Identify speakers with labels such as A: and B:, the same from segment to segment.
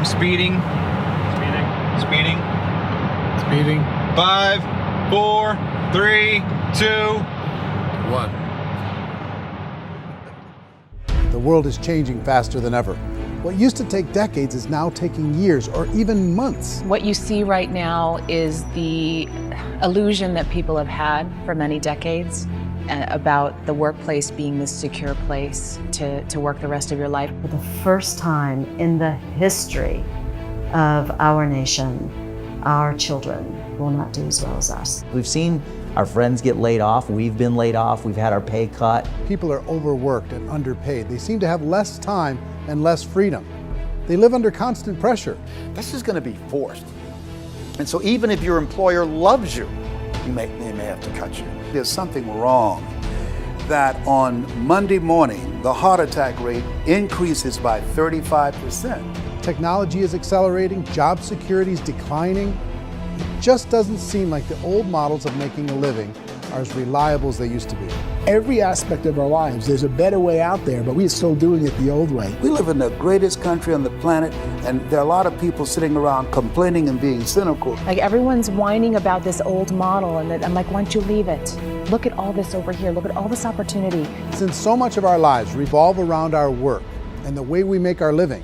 A: speeding. Speeding.
B: Speeding.
A: 5, 4, 3, 2,
B: 1.
C: The world is changing faster than ever. What used to take decades is now taking years or even months.
D: What you see right now is the illusion that people have had for many decades about the workplace being this secure place to work the rest of your life.
E: For the first time in the history of our nation, our children will not do as well as us.
F: We've seen our friends get laid off, we've been laid off, we've had our pay cut.
C: People are overworked and underpaid. They seem to have less time and less freedom. They live under constant pressure.
G: This is going to be forced. And so even if your employer loves you, they may have to cut you.
H: There's something wrong that on Monday morning, the heart attack rate increases by 35%.
C: Technology is accelerating, job security is declining. It just doesn't seem like the old models of making a living are as reliable as they used to be.
I: Every aspect of our lives, there's a better way out there, but we're still doing it the old way.
H: We live in the greatest country on the planet, and there are a lot of people sitting around complaining and being cynical.
D: Like everyone's whining about this old model, and I'm like, why don't you leave it? Look at all this over here. Look at all this opportunity.
C: Since so much of our lives revolve around our work and the way we make our living,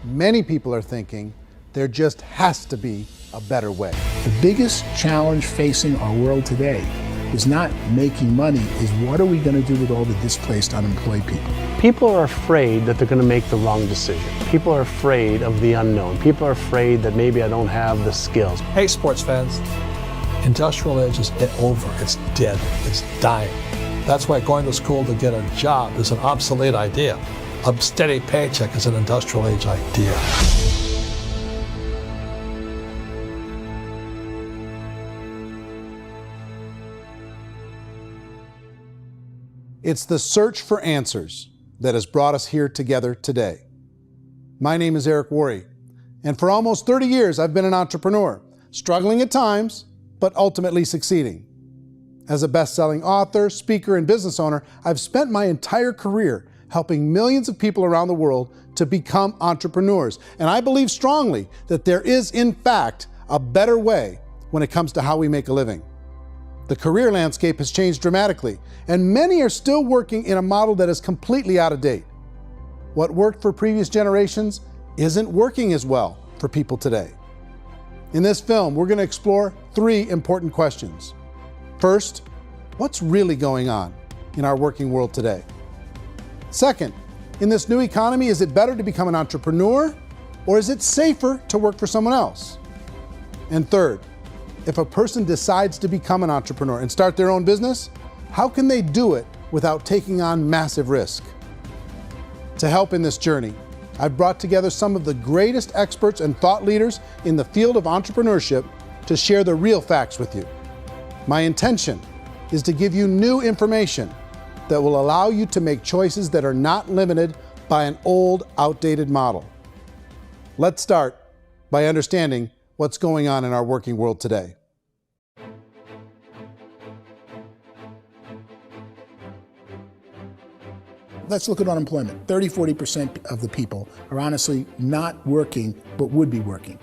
C: many people are thinking there just has to be a better way.
I: The biggest challenge facing our world today is not making money, is what are we going to do with all the displaced, unemployed people?
J: People are afraid that they're going to make the wrong decision. People are afraid of the unknown. People are afraid that maybe I don't have the skills.
K: Hey, sports fans, industrial age is over. It's dead. It's dying. That's why going to school to get a job is an obsolete idea. A steady paycheck is an industrial age idea.
C: It's the search for answers that has brought us here together today. My name is Eric Worre, and for almost 30 years I've been an entrepreneur, struggling at times, but ultimately succeeding. As a best-selling author, speaker, and business owner, I've spent my entire career helping millions of people around the world to become entrepreneurs. And I believe strongly that there is, in fact, a better way when it comes to how we make a living. The career landscape has changed dramatically, and many are still working in a model that is completely out of date. What worked for previous generations isn't working as well for people today. In this film, we're going to explore 3 important questions. First, what's really going on in our working world today? Second, in this new economy, is it better to become an entrepreneur, or is it safer to work for someone else? And third, if a person decides to become an entrepreneur and start their own business, how can they do it without taking on massive risk? To help in this journey, I've brought together some of the greatest experts and thought leaders in the field of entrepreneurship to share the real facts with you. My intention is to give you new information that will allow you to make choices that are not limited by an old, outdated model. Let's start by understanding what's going on in our working world today.
I: Let's look at unemployment. 30–40% of the people are honestly not working, but would be working.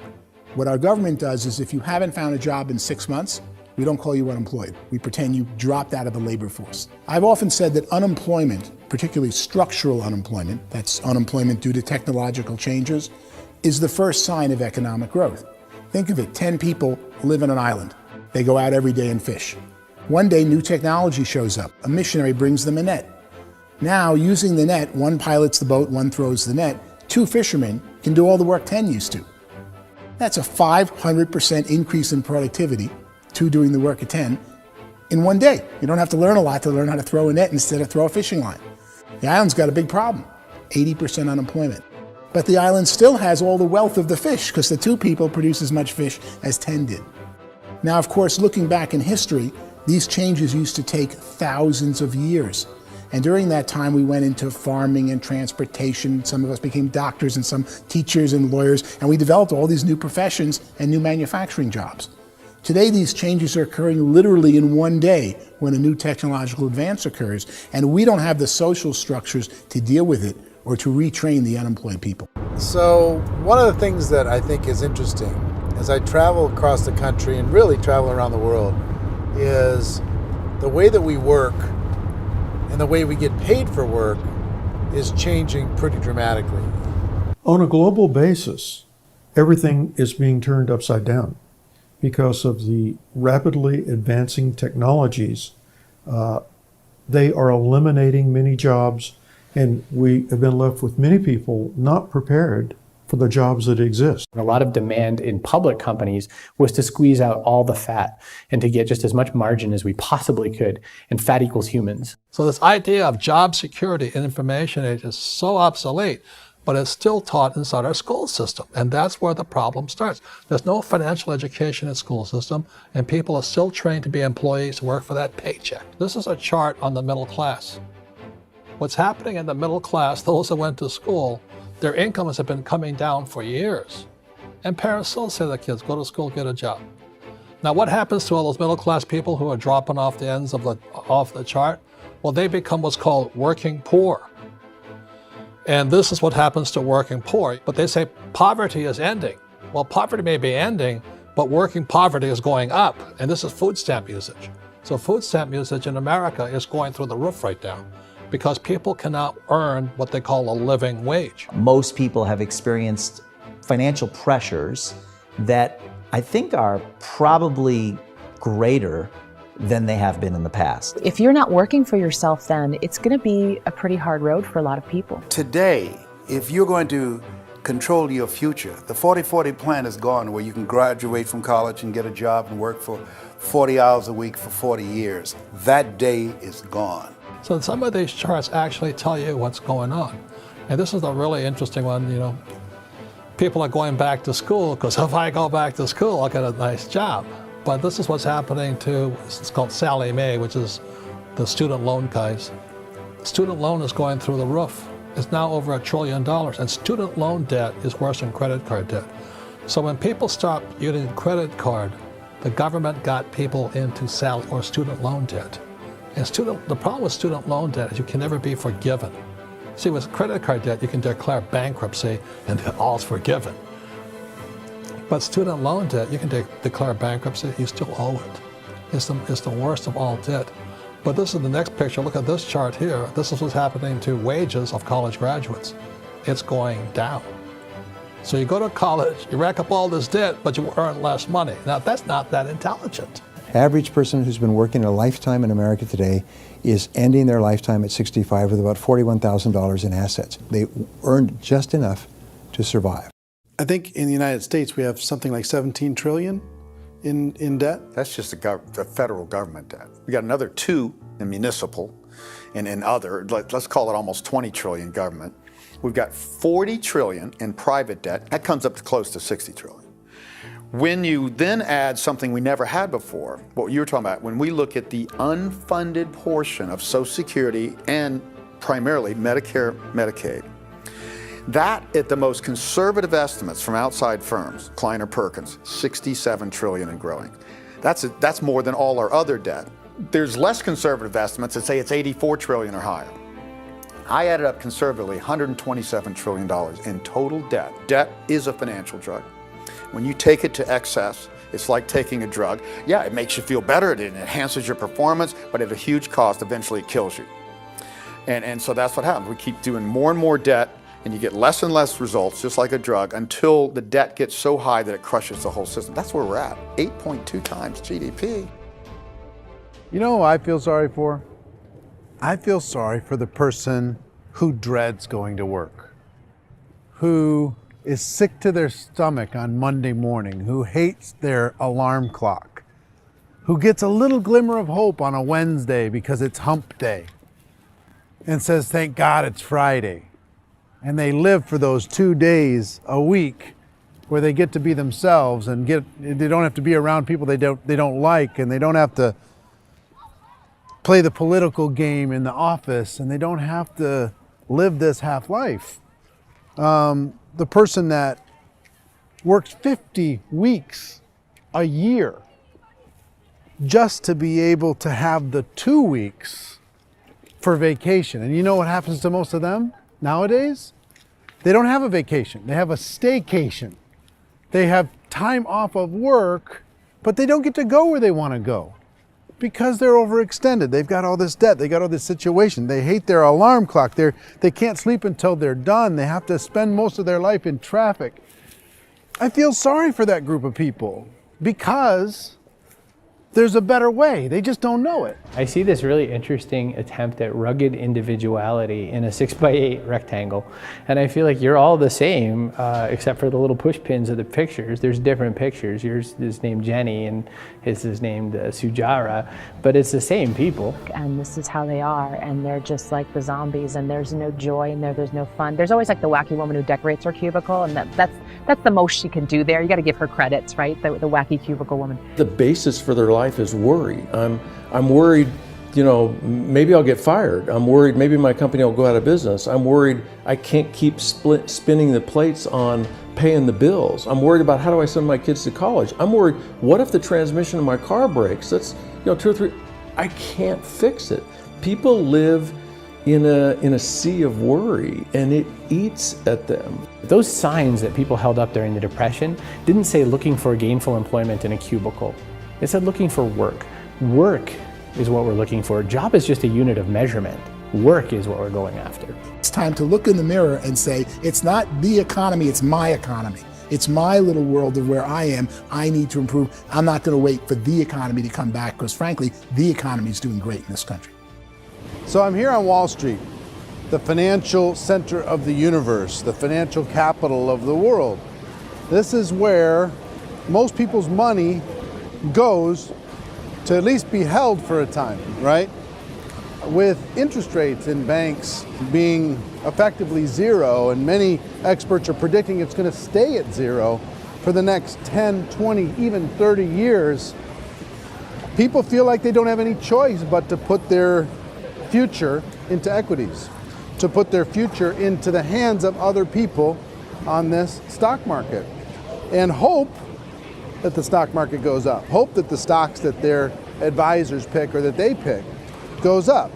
I: What our government does is if you haven't found a job in 6 months, we don't call you unemployed. We pretend you dropped out of the labor force. I've often said that unemployment, particularly structural unemployment, that's unemployment due to technological changes, is the first sign of economic growth. Think of it, 10 people live on an island. They go out every day and fish. One day, new technology shows up. A missionary brings them a net. Now, using the net, one pilots the boat, one throws the net. 2 fishermen can do all the work 10 used to. That's a 500% increase in productivity, 2 doing the work of 10, in one day. You don't have to learn a lot to learn how to throw a net instead of throw a fishing line. The island's got a big problem, 80% unemployment. But the island still has all the wealth of the fish because the 2 people produce as much fish as 10 did. Now, of course, looking back in history, these changes used to take thousands of years. And during that time, we went into farming and transportation. Some of us became doctors and some teachers and lawyers, and we developed all these new professions and new manufacturing jobs. Today, these changes are occurring literally in one day when a new technological advance occurs, and we don't have the social structures to deal with it or to retrain the unemployed people.
C: So one of the things that I think is interesting as I travel across the country and really travel around the world is the way that we work and the way we get paid for work is changing pretty dramatically.
L: On a global basis, everything is being turned upside down because of the rapidly advancing technologies. They are eliminating many jobs, and we have been left with many people not prepared for the jobs that exist.
M: A lot of demand in public companies was to squeeze out all the fat and to get just as much margin as we possibly could, and fat equals humans.
K: So this idea of job security in information age is so obsolete, but it's still taught inside our school system, and that's where the problem starts. There's no financial education in the school system, and people are still trained to be employees to work for that paycheck. This is a chart on the middle class. What's happening in the middle class, those that went to school, their incomes have been coming down for years. And parents still say to their kids, go to school, get a job. Now what happens to all those middle class people who are dropping off the ends of the chart? Well, they become what's called working poor. And this is what happens to working poor. But they say poverty is ending. Well, poverty may be ending, but working poverty is going up. And this is food stamp usage. So food stamp usage in America is going through the roof right now, because people cannot earn what they call a living wage.
F: Most people have experienced financial pressures that I think are probably greater than they have been in the past.
D: If you're not working for yourself, then it's going to be a pretty hard road for a lot of people.
H: Today, if you're going to control your future, the 40-40 plan is gone, where you can graduate from college and get a job and work for 40 hours a week for 40 years. That day is gone.
K: So some of these charts actually tell you what's going on. And this is a really interesting one, you know. People are going back to school because if I go back to school, I'll get a nice job. But this is what's happening to, it's called Sallie Mae, which is the student loan guys. Student loan is going through the roof. It's now over $1 trillion, and student loan debt is worse than credit card debt. So when people stopped using credit card, the government got people into student loan debt. And the problem with student loan debt is you can never be forgiven. See, with credit card debt, you can declare bankruptcy and all's forgiven. But student loan debt, you can declare bankruptcy, you still owe it. It's the worst of all debt. But this is the next picture. Look at this chart here. This is what's happening to wages of college graduates. It's going down. So you go to college, you rack up all this debt, but you earn less money. Now, that's not that intelligent.
N: Average person who's been working a lifetime in America today is ending their lifetime at 65 with about $41,000 in assets. They earned just enough to survive.
C: I think in the United States we have something like 17 trillion in debt.
G: That's just the federal government debt. We got another 2 in municipal and in other, let's call it almost 20 trillion government. We've got 40 trillion in private debt. That comes up to close to 60 trillion. When you then add something we never had before, what you were talking about, when we look at the unfunded portion of Social Security and primarily Medicare, Medicaid, that, at the most conservative estimates from outside firms, Kleiner Perkins, 67 trillion and growing. That's more than all our other debt. There's less conservative estimates that say it's 84 trillion or higher. I added up conservatively $127 trillion in total debt. Debt is a financial drug. When you take it to excess, it's like taking a drug. Yeah, it makes you feel better, it enhances your performance, but at a huge cost, eventually it kills you. And so that's what happens. We keep doing more and more debt, and you get less and less results, just like a drug, until the debt gets so high that it crushes the whole system. That's where we're at, 8.2 times GDP.
C: You know who I feel sorry for? I feel sorry for the person who dreads going to work, who is sick to their stomach on Monday morning, who hates their alarm clock, who gets a little glimmer of hope on a Wednesday because it's hump day and says, thank God it's Friday. And they live for those 2 days a week where they get to be themselves and they don't have to be around people they don't like, and they don't have to play the political game in the office, and they don't have to live this half life. The person that works 50 weeks a year just to be able to have the 2 weeks for vacation. And you know what happens to most of them nowadays? They don't have a vacation. They have a staycation. They have time off of work, but they don't get to go where they want to go because they're overextended. They've got all this debt. They got all this situation. They hate their alarm clock. They can't sleep until they're done. They have to spend most of their life in traffic. I feel sorry for that group of people because there's a better way. They just don't know it.
M: I see this really interesting attempt at rugged individuality in a 6x8 rectangle. And I feel like you're all the same, except for the little push pins of the pictures. There's different pictures. Yours is named Jenny and his is named Sujara, but it's the same people.
D: And this is how they are, and they're just like the zombies, and there's no joy in there, there's no fun. There's always like the wacky woman who decorates her cubicle, and that's the most she can do there. You got to give her credits, right? The wacky cubicle woman.
O: The basis for their life is worry. I'm worried, you know, maybe I'll get fired. I'm worried maybe my company will go out of business. I'm worried I can't keep spinning the plates on paying the bills. I'm worried about how do I send my kids to college. I'm worried, what if the transmission of my car breaks? That's, you know, 2 or 3, I can't fix it. People live in a sea of worry, and it eats at them.
M: Those signs that people held up during the Depression didn't say looking for gainful employment in a cubicle. It said looking for work. Work is what we're looking for. Job is just a unit of measurement. Work is what we're going after.
I: It's time to look in the mirror and say, it's not the economy, it's my economy. It's my little world of where I am. I need to improve. I'm not going to wait for the economy to come back because frankly, the economy is doing great in this country.
C: So I'm here on Wall Street, the financial center of the universe, the financial capital of the world. This is where most people's money goes to at least be held for a time, right? With interest rates in banks being effectively zero, and many experts are predicting it's going to stay at zero for the next 10, 20, even 30 years, people feel like they don't have any choice but to put their future into equities, to put their future into the hands of other people on this stock market, and hope that the stock market goes up, hope that the stocks that their advisors pick or that they pick goes up.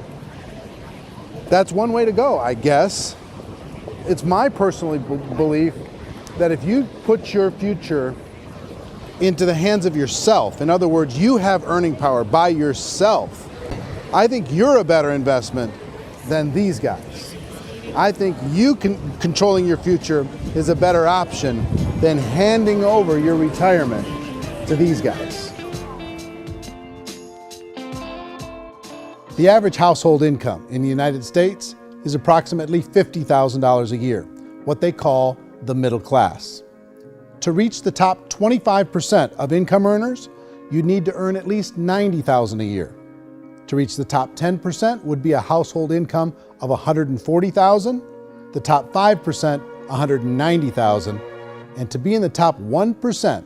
C: That's one way to go, I guess. It's my personal belief that if you put your future into the hands of yourself, in other words, you have earning power by yourself, I think you're a better investment than these guys. I think you controlling your future is a better option than handing over your retirement to these guys. The average household income in the United States is approximately $50,000 a year, what they call the middle class. To reach the top 25% of income earners, you'd need to earn at least $90,000 a year. To reach the top 10% would be a household income of $140,000, the top 5%, $190,000, and to be in the top 1%,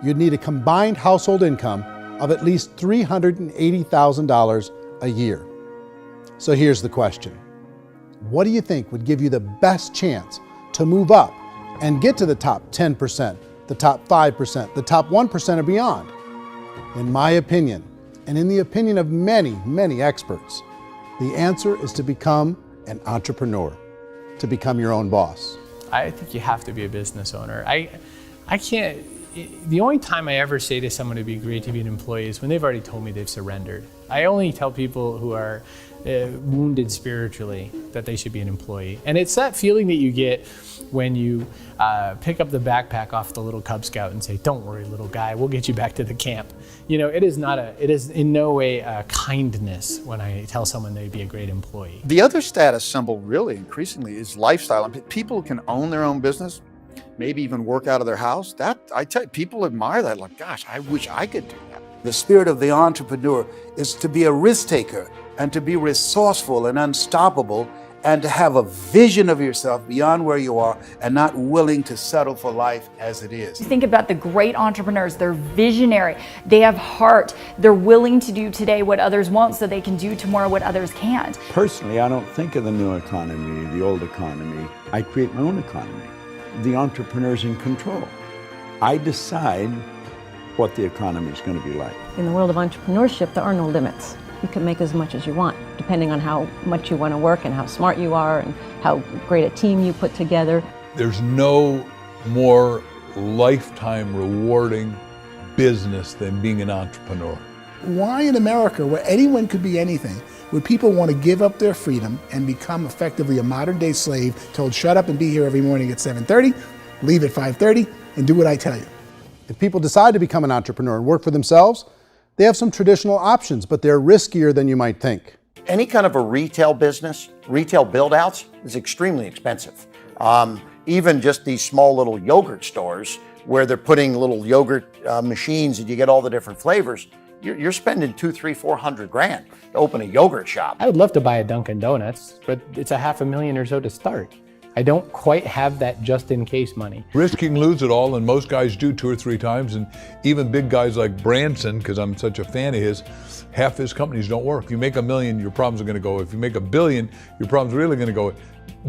C: you'd need a combined household income of at least $380,000 a year. So here's the question. What do you think would give you the best chance to move up and get to the top 10%, the top 5%, the top 1% or beyond? In my opinion, and in the opinion of many, many experts, the answer is to become an entrepreneur, to become your own boss.
M: I think you have to be a business owner. I can't, the only time I ever say to someone it'd be great to be an employee is when they've already told me they've surrendered. I only tell people who are wounded spiritually that they should be an employee. And it's that feeling that you get when you pick up the backpack off the little Cub Scout and say, "Don't worry, little guy, we'll get you back to the camp." You know, it is in no way a kindness when I tell someone they'd be a great employee.
G: The other status symbol really increasingly is lifestyle. And people who can own their own business, maybe even work out of their house, that I tell you, people admire that. Like, gosh, I wish I could do that.
H: The spirit of the entrepreneur is to be a risk taker and to be resourceful and unstoppable and to have a vision of yourself beyond where you are and not willing to settle for life as it is.
P: You think about the great entrepreneurs, they're visionary, they have heart, they're willing to do today what others won't so they can do tomorrow what others can't.
Q: Personally, I don't think of the new economy, the old economy. I create my own economy. The entrepreneur's in control. I decide what the economy is going to be like.
R: In the world of entrepreneurship, there are no limits. You can make as much as you want, depending on how much you want to work and how smart you are and how great a team you put together.
S: There's no more lifetime rewarding business than being an entrepreneur.
I: Why in America, where anyone could be anything, would people want to give up their freedom and become effectively a modern day slave, told shut up and be here every morning at 7:30, leave at 5:30, and do what I tell you?
C: If people decide to become an entrepreneur and work for themselves, they have some traditional options, but they're riskier than you might think.
T: Any kind of a retail business, retail build-outs is extremely expensive. Even just these small little yogurt stores where they're putting little yogurt machines and you get all the different flavors, you're spending $200,000, $300,000, $400,000 to open a yogurt shop.
M: I would love to buy a Dunkin' Donuts, but it's $500,000 or so to start. I don't quite have that just in case money.
S: Risking lose it all, and most guys do 2 or 3 times, and even big guys like Branson, because I'm such a fan of his, half his companies don't work. If you make $1 million, your problems are going to go. If you make $1 billion, your problems are really going to go.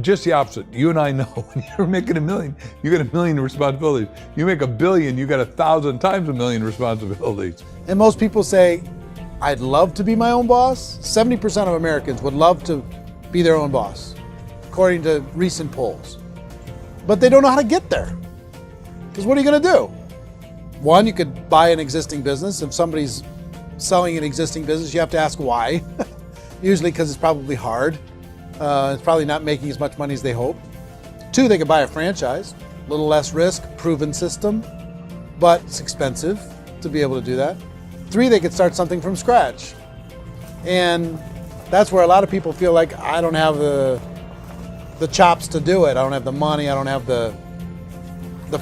S: Just the opposite. You and I know when you're making $1 million, you get $1 million responsibilities. You make $1 billion, you got 1,000 times $1 million responsibilities.
C: And most people say, I'd love to be my own boss. 70% of Americans would love to be their own boss, according to recent polls. But they don't know how to get there. Because what are you going to do? One, you could buy an existing business. If somebody's selling an existing business, you have to ask why. Usually because it's probably hard. It's probably not making as much money as they hope. 2, they could buy a franchise. A little less risk, proven system, but it's expensive to be able to do that. 3, they could start something from scratch. And that's where a lot of people feel like, I don't have the chops to do it. I don't have the money. I don't have the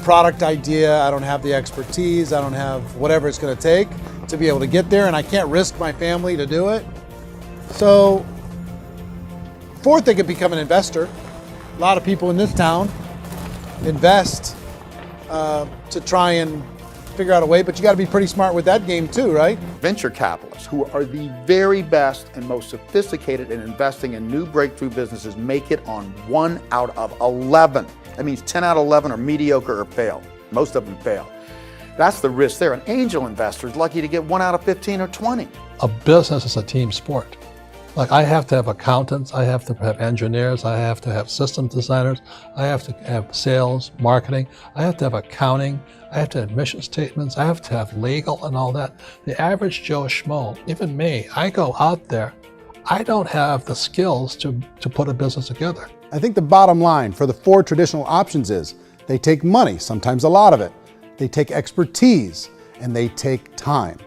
C: product idea. I don't have the expertise. I don't have whatever it's going to take to be able to get there, and I can't risk my family to do it. So, 4th, they could become an investor. A lot of people in this town invest to try and figure out a way, but you got to be pretty smart with that game too, right?
G: Venture capitalists, who are the very best and most sophisticated in investing in new breakthrough businesses, make it on 1 out of 11. That means 10 out of 11 are mediocre or fail. Most of them fail. That's the risk there. An angel investor is lucky to get 1 out of 15 or 20.
K: A business is a team sport. Like, I have to have accountants, I have to have engineers, I have to have system designers, I have to have sales, marketing, I have to have accounting, I have to have mission statements, I have to have legal and all that. The average Joe Schmo, even me, I go out there, I don't have the skills to put a business together.
C: I think the bottom line for the 4 traditional options is they take money, sometimes a lot of it. They take expertise, and they take time.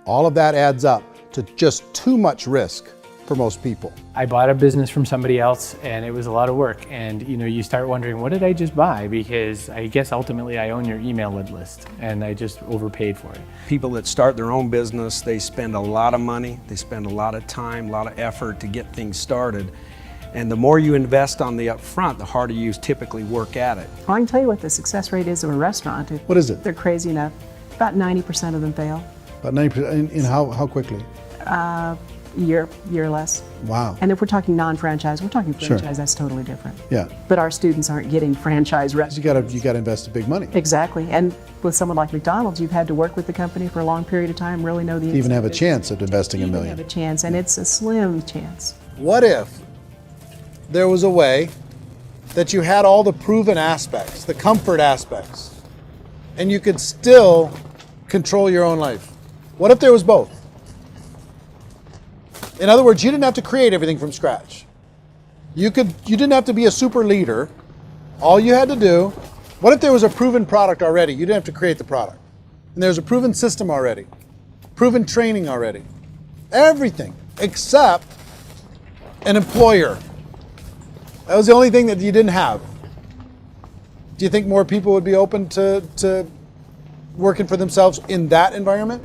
C: All of that adds up to just too much risk for most people.
M: I bought a business from somebody else and it was a lot of work. And you start wondering, what did I just buy? Because I guess ultimately I own your email list and I just overpaid for it.
U: People that start their own business, they spend a lot of money, they spend a lot of time, a lot of effort to get things started. And the more you invest on the upfront, the harder you typically work at it.
R: Well, I can tell you what the success rate is of a restaurant.
C: What is it?
R: They're crazy enough. About 90% of them fail.
C: About 90%, in how quickly?
R: Year less.
C: Wow.
R: And if we're talking non-franchise, we're talking franchise,
C: Sure.
R: That's totally different.
C: Yeah.
R: But our students aren't getting franchise restaurants.
C: You gotta invest big money.
R: Exactly. And with someone like McDonald's, you've had to work with the company for a long period of time, really know the
C: To even have a
R: business.
C: chance at investing $1 million.
R: Have a chance, and it's a slim chance.
C: What if there was a way that you had all the proven aspects, the comfort aspects, and you could still control your own life? What if there was both? In other words, you didn't have to create everything from scratch. You didn't have to be a super leader. All you had to do, what if there was a proven product already? You didn't have to create the product. And there's a proven system already, proven training already. Everything except an employer. That was the only thing that you didn't have. Do you think more people would be open to working for themselves in that environment?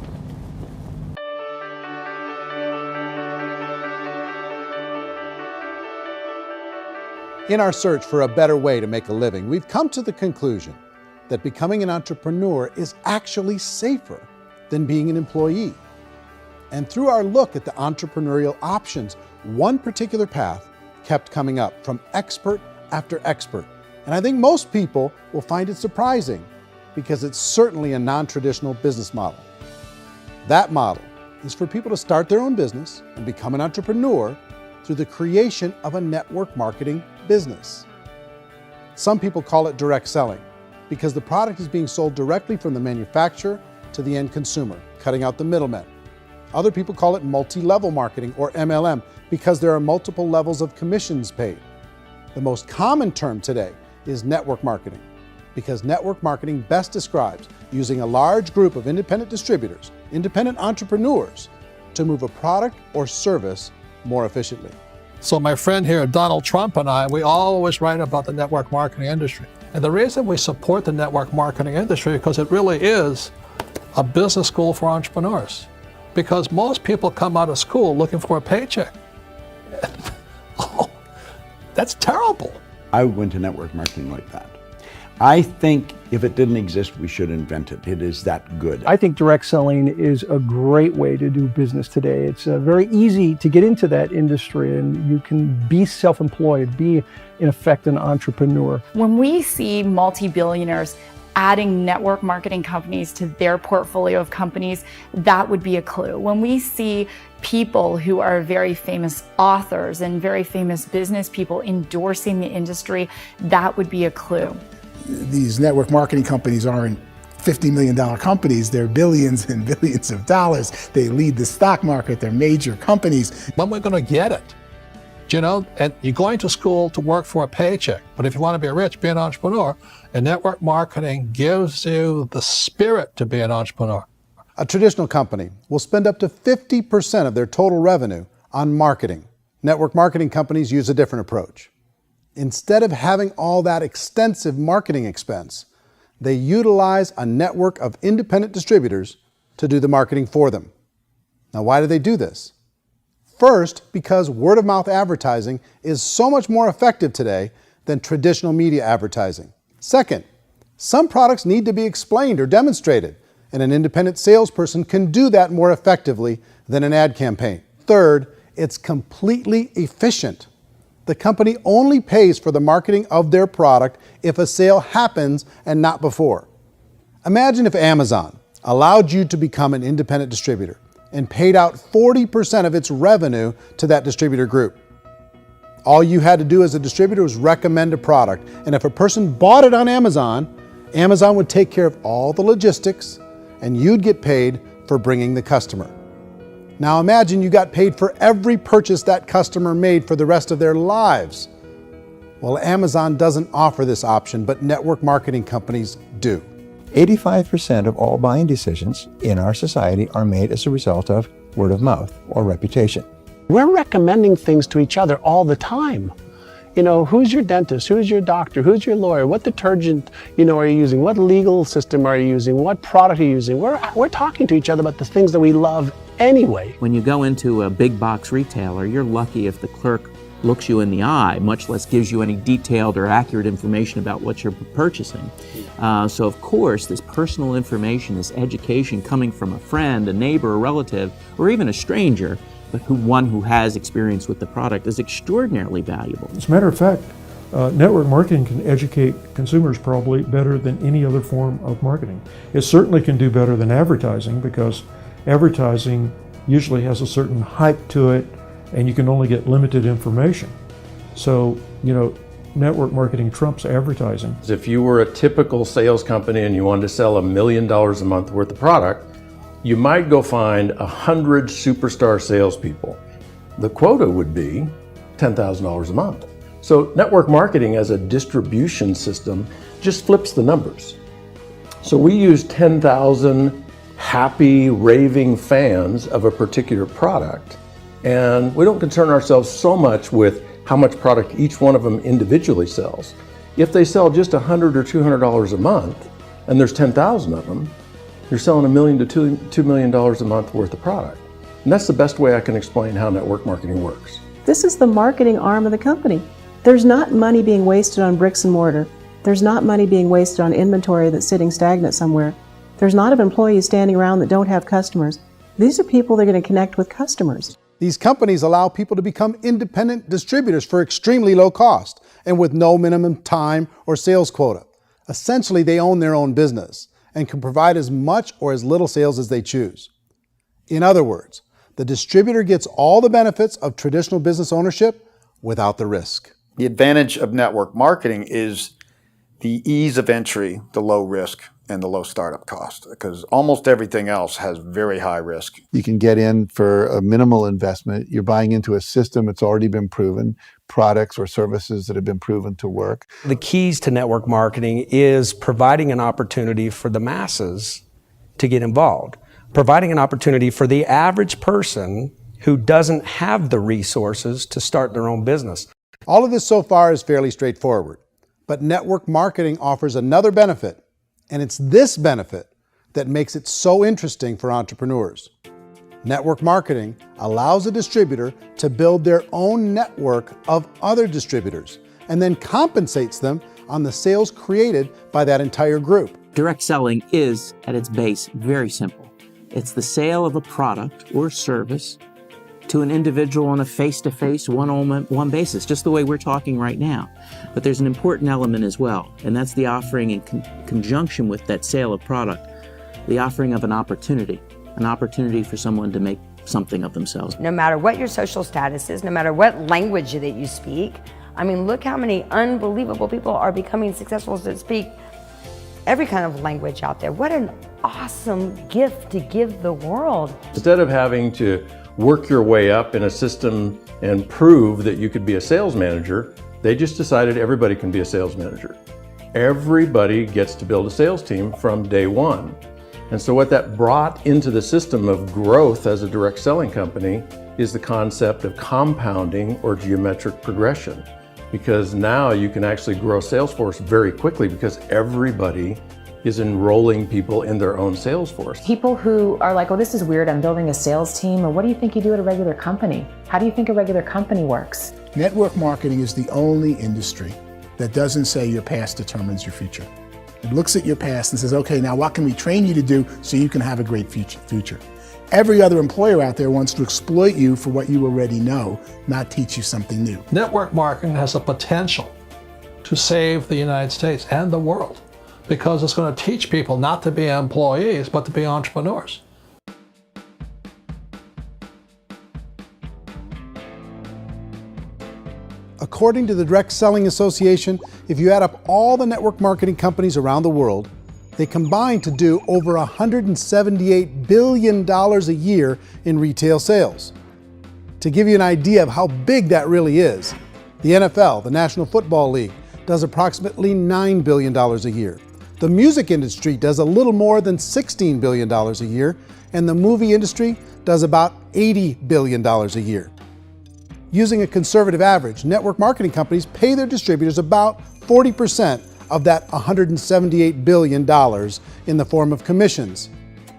C: In our search for a better way to make a living, we've come to the conclusion that becoming an entrepreneur is actually safer than being an employee. And through our look at the entrepreneurial options, one particular path kept coming up from expert after expert. And I think most people will find it surprising because it's certainly a non-traditional business model. That model is for people to start their own business and become an entrepreneur through the creation of a network marketing business. Some people call it direct selling because the product is being sold directly from the manufacturer to the end consumer, cutting out the middlemen. Other people call it multi-level marketing, or MLM, because there are multiple levels of commissions paid. The most common term today is network marketing, because network marketing best describes using a large group of independent distributors, independent entrepreneurs, to move a product or service more efficiently.
K: So my friend here, Donald Trump, and I, we always write about the network marketing industry. And the reason we support the network marketing industry is because it really is a business school for entrepreneurs. Because most people come out of school looking for a paycheck. Oh, that's terrible.
Q: I went to network marketing like that. I think if it didn't exist, we should invent it. It is that good.
A: I think direct selling is a great way to do business today. It's very easy to get into that industry, and you can be self-employed, be in effect an entrepreneur.
P: When we see multi-billionaires adding network marketing companies to their portfolio of companies, that would be a clue. When we see people who are very famous authors and very famous business people endorsing the industry, that would be a clue.
I: These network marketing companies aren't $50 million companies, they're billions and billions of dollars. They lead the stock market, they're major companies.
K: When we're going to get it? You know, and you're going to school to work for a paycheck, but if you want to be rich, be an entrepreneur, and network marketing gives you the spirit to be an entrepreneur.
C: A traditional company will spend up to 50% of their total revenue on marketing. Network marketing companies use a different approach. Instead of having all that extensive marketing expense, they utilize a network of independent distributors to do the marketing for them. Now, why do they do this? First, because word-of-mouth advertising is so much more effective today than traditional media advertising. Second, some products need to be explained or demonstrated, and an independent salesperson can do that more effectively than an ad campaign. Third, it's completely efficient. The company only pays for the marketing of their product if a sale happens and not before. Imagine if Amazon allowed you to become an independent distributor and paid out 40% of its revenue to that distributor group. All you had to do as a distributor was recommend a product, and if a person bought it on Amazon, Amazon would take care of all the logistics, and you'd get paid for bringing the customer. Now imagine you got paid for every purchase that customer made for the rest of their lives. Well, Amazon doesn't offer this option, but network marketing companies do.
N: 85% of all buying decisions in our society are made as a result of word of mouth or reputation.
J: We're recommending things to each other all the time. You know, who's your dentist? Who's your doctor? Who's your lawyer? What detergent, are you using? What legal system are you using? What product are you using? We're talking to each other about the things that we love anyway.
V: When you go into a big box retailer, you're lucky if the clerk looks you in the eye, much less gives you any detailed or accurate information about what you're purchasing. So of course, this personal information, this education coming from a friend, a neighbor, a relative, or even a stranger, but one who has experience with the product is extraordinarily valuable.
L: As a matter of fact, network marketing can educate consumers probably better than any other form of marketing. It certainly can do better than advertising, because advertising usually has a certain hype to it, and you can only get limited information. So, network marketing trumps advertising.
O: If you were a typical sales company and you wanted to sell $1 million a month worth of product, you might go find 100 superstar salespeople. The quota would be $10,000 a month. So network marketing as a distribution system just flips the numbers. So we use 10,000 happy, raving fans of a particular product, and we don't concern ourselves so much with how much product each one of them individually sells. If they sell just $100 or $200 a month, and there's 10,000 of them, you're selling $1 million to $2 million a month worth of product. And that's the best way I can explain how network marketing works.
R: This is the marketing arm of the company. There's not money being wasted on bricks and mortar. There's not money being wasted on inventory that's sitting stagnant somewhere. There's not of employees standing around that don't have customers. These are people that are going to connect with customers.
C: These companies allow people to become independent distributors for extremely low cost and with no minimum time or sales quota. Essentially, they own their own business and can provide as much or as little sales as they choose. In other words, the distributor gets all the benefits of traditional business ownership without the risk.
G: The advantage of network marketing is the ease of entry, the low risk, and the low startup cost, because almost everything else has very high risk.
N: You can get in for a minimal investment. You're buying into a system that's already been proven, products or services that have been proven to work.
U: The keys to network marketing is providing an opportunity for the masses to get involved, providing an opportunity for the average person who doesn't have the resources to start their own business.
C: All of this so far is fairly straightforward, but network marketing offers another benefit, and it's this benefit that makes it so interesting for entrepreneurs. Network marketing allows a distributor to build their own network of other distributors and then compensates them on the sales created by that entire group.
V: Direct selling is, at its base, very simple. It's the sale of a product or service to an individual on a face-to-face, one-on-one basis, just the way we're talking right now. But there's an important element as well, and that's the offering in conjunction with that sale of product, the offering of an opportunity for someone to make something of themselves.
B: No matter what your social status is, no matter what language that you speak, I mean, look how many unbelievable people are becoming successful that speak every kind of language out there. What an awesome gift to give the world.
O: Instead of having to work your way up in a system and prove that you could be a sales manager, they just decided everybody can be a sales manager. Everybody gets to build a sales team from day one. And so what that brought into the system of growth as a direct selling company is the concept of compounding or geometric progression. Because now you can actually grow sales force very quickly because everybody is enrolling people in their own sales force.
D: People who are like, oh, this is weird, I'm building a sales team, or what do you think you do at a regular company? How do you think a regular company works?
I: Network marketing is the only industry that doesn't say your past determines your future. It looks at your past and says, okay, now what can we train you to do so you can have a great future? Every other employer out there wants to exploit you for what you already know, not teach you something new.
K: Network marketing has the potential to save the United States and the world, because it's going to teach people not to be employees, but to be entrepreneurs.
C: According to the Direct Selling Association, if you add up all the network marketing companies around the world, they combine to do over $178 billion a year in retail sales. To give you an idea of how big that really is, the NFL, the National Football League, does approximately $9 billion a year. The music industry does a little more than $16 billion a year, and the movie industry does about $80 billion a year. Using a conservative average, network marketing companies pay their distributors about 40% of that $178 billion in the form of commissions,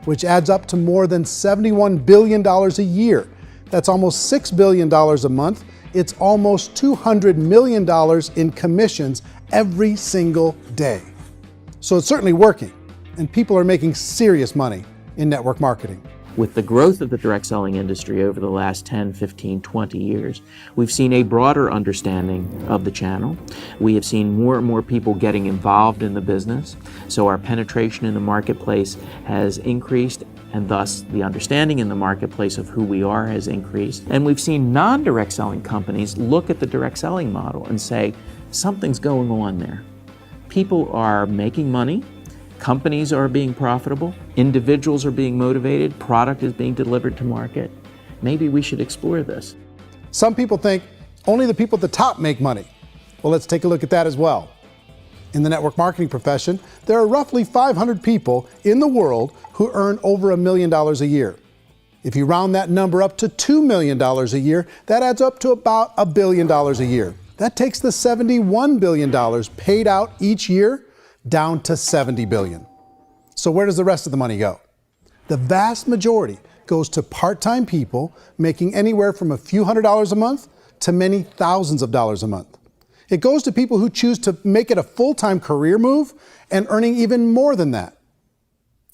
C: which adds up to more than $71 billion a year. That's almost $6 billion a month. It's almost $200 million in commissions every single day. So it's certainly working, and people are making serious money in network marketing.
V: With the growth of the direct selling industry over the last 10, 15, 20 years, we've seen a broader understanding of the channel. We have seen more and more people getting involved in the business, so our penetration in the marketplace has increased, and thus the understanding in the marketplace of who we are has increased. And we've seen non-direct selling companies look at the direct selling model and say, something's going on there. People are making money, companies are being profitable, individuals are being motivated, product is being delivered to market. Maybe we should explore this.
C: Some people think only the people at the top make money. Well, let's take a look at that as well. In the network marketing profession, there are roughly 500 people in the world who earn over $1 million a year. If you round that number up to $2 million a year, that adds up to about $1 billion a year. That takes the $71 billion paid out each year down to $70 billion. So where does the rest of the money go? The vast majority goes to part-time people making anywhere from a few $100s a month to many thousands of dollars a month. It goes to people who choose to make it a full-time career move and earning even more than that.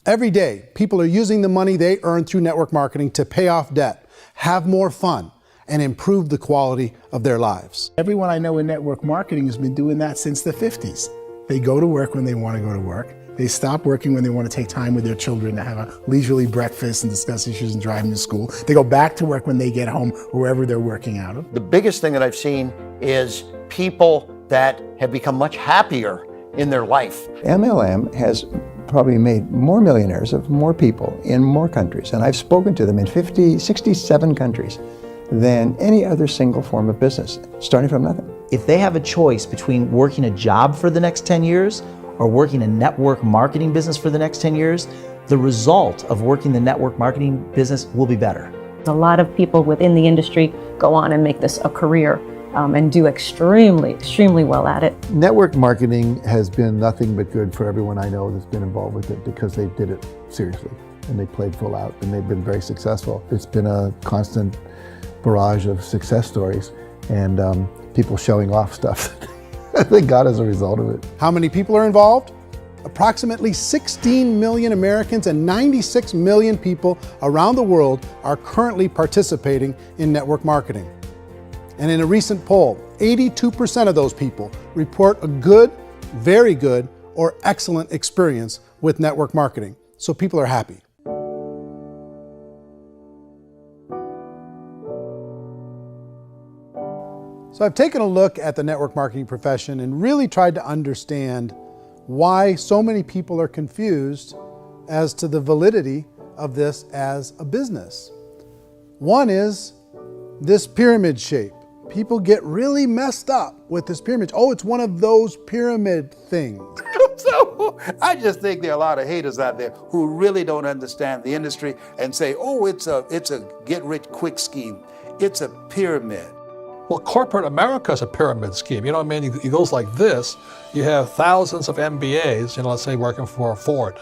C: Every day, people are using the money they earn through network marketing to pay off debt, have more fun, and improve the quality of their lives.
I: Everyone I know in network marketing has been doing that since the 50s. They go to work when they want to go to work. They stop working when they want to take time with their children to have a leisurely breakfast and discuss issues and drive them to school. They go back to work when they get home, wherever they're working out of.
T: The biggest thing that I've seen is people that have become much happier in their life.
N: MLM has probably made more millionaires of more people in more countries, and I've spoken to them in 67 countries, than any other single form of business, starting from nothing.
E: If they have a choice between working a job for the next 10 years or working a network marketing business for the next 10 years, the result of working the network marketing business will be better.
F: A lot of people within the industry go on and make this a career and do extremely well at it.
W: Network marketing has been nothing but good for everyone I know that's been involved with it because they did it seriously and they played full out and they've been very successful. It's been a constant barrage of success stories and people showing off stuff that they got as a result of it.
C: How many people are involved? Approximately 16 million Americans and 96 million people around the world are currently participating in network marketing. And in a recent poll, 82% of those people report a good, very good, or excellent experience with network marketing. So people are happy. So I've taken a look at the network marketing profession and really tried to understand why so many people are confused as to the validity of this as a business. One is this pyramid shape. People get really messed up with this pyramid. Oh, it's one of those pyramid things.
H: So I just think there are a lot of haters out there who really don't understand the industry and say, oh, it's a get-rich-quick scheme. It's a pyramid.
K: Well, corporate America is a pyramid scheme. You know what I mean? It goes like this. You have thousands of MBAs, let's say working for Ford